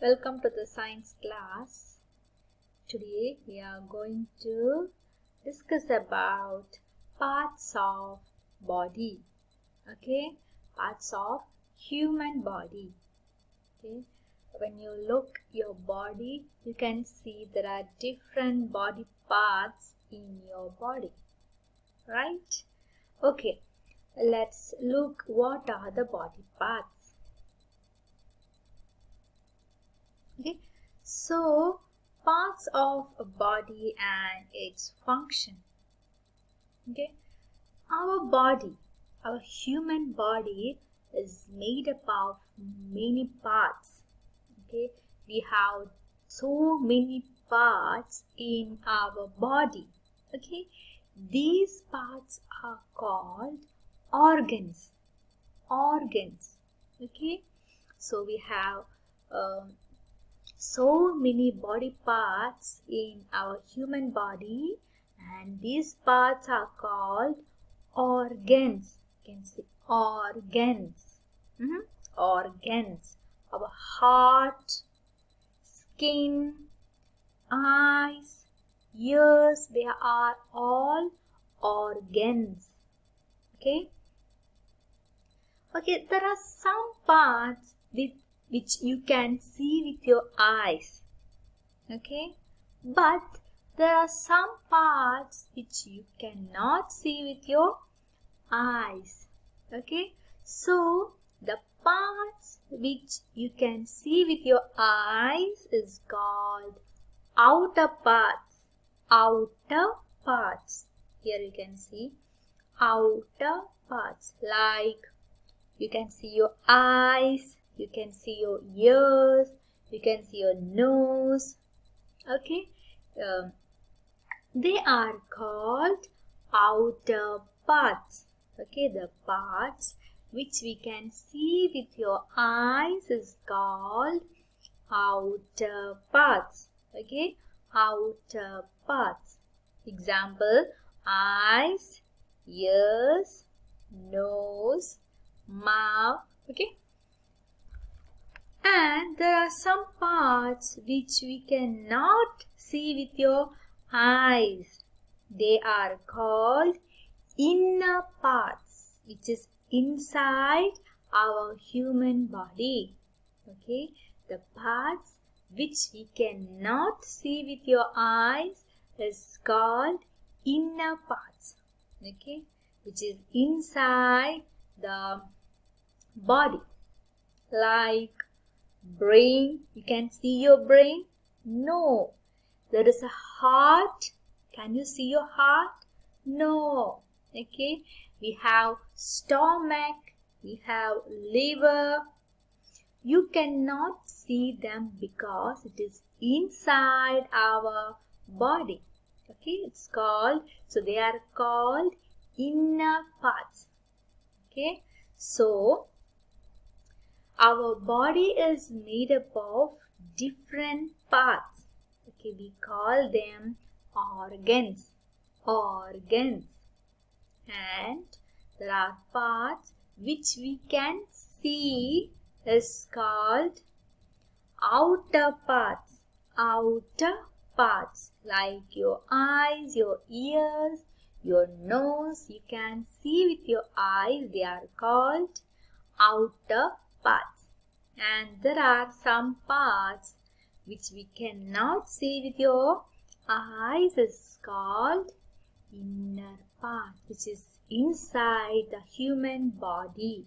Welcome to the science class. Today we are going to discuss about parts of body. Okay, parts of human body. Okay, when you look your body, you can see there are different body parts in your body. Right? Okay, let's look what are the body parts. Okay, so parts of a body and its function. Okay, our human body is made up of many parts. Okay, we have so many parts in our body. Okay, these parts are called organs. Okay, so we have so many body parts in our human body, and these parts are called organs. You can say organs. Organs. Our heart, skin, eyes, ears, they are all organs. Okay, there are some parts which you can see with your eyes. Okay, but there are some parts which you cannot see with your eyes. Okay, so the parts which you can see with your eyes is called outer parts. Here you can see outer parts, like you can see your eyes, you can see your ears, you can see your nose. Okay, they are called outer parts. Okay, the parts which we can see with your eyes is called outer parts. Okay, outer parts. Example: eyes, ears, nose, mouth. Okay, and there are some parts which we cannot see with your eyes. They are called inner parts, which is inside our human body. Okay, the parts which we cannot see with your eyes is called inner parts. Okay, which is inside the body, like brain. You can see your brain? No. There is a heart. Can you see your heart? No. Okay, we have stomach, we have liver. You cannot see them because it is inside our body. Okay, so they are called inner parts. Okay, so our body is made up of different parts. Okay, we call them organs. And there are parts which we can see is called outer parts. Like your eyes, your ears, your nose. You can see with your eyes. They are called outer parts. And there are some parts which we cannot see with your eyes is called inner part, which is inside the human body.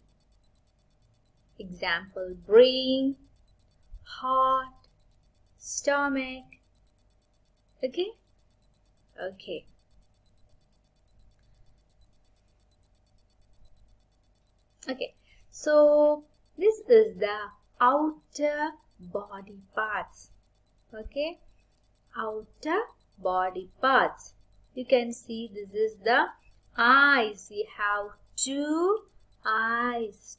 Example: brain, heart, stomach. Okay, so this is the outer body parts. Okay, outer body parts. You can see this is the eyes. We have two eyes.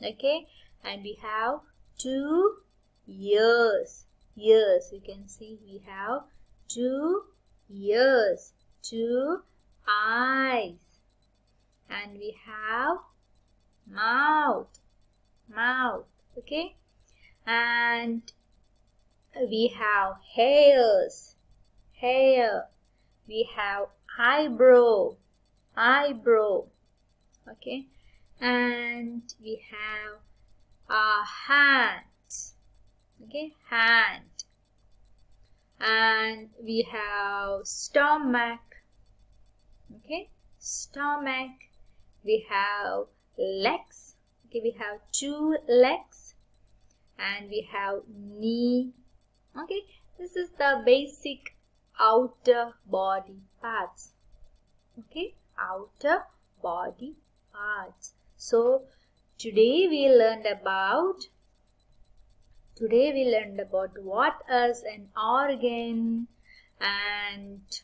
Okay, and we have two ears. You can see we have two ears, two eyes, and we have mouth. Okay, and we have hairs, hair. We have eyebrow, okay, and we have hands, okay, hand, and we have stomach, okay, stomach. We have legs, okay, we have 2 legs, and we have knee, okay. This is the basic outer body parts, okay, outer body parts. So today we learned about what is an organ, and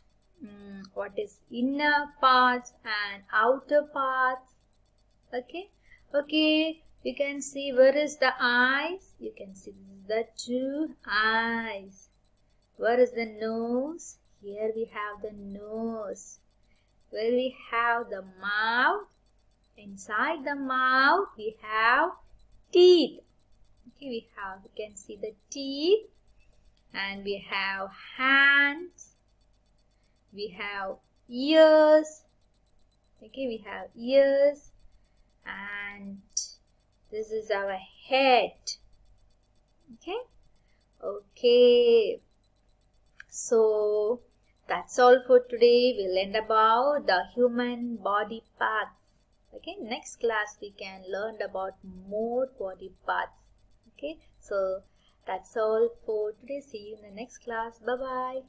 what is inner parts and outer parts, okay. You can see where is the eyes. You can see the 2 eyes. Where is the nose? Here we have the nose. Where we have the mouth? Inside the mouth we have teeth. Okay, you can see the teeth, and we have hands. We have ears. Okay, we have ears, and this is our head. Okay. So that's all for today. We learned about the human body parts. Okay, next class we can learn about more body parts. Okay, so that's all for today. See you in the next class. Bye bye.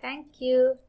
Thank you.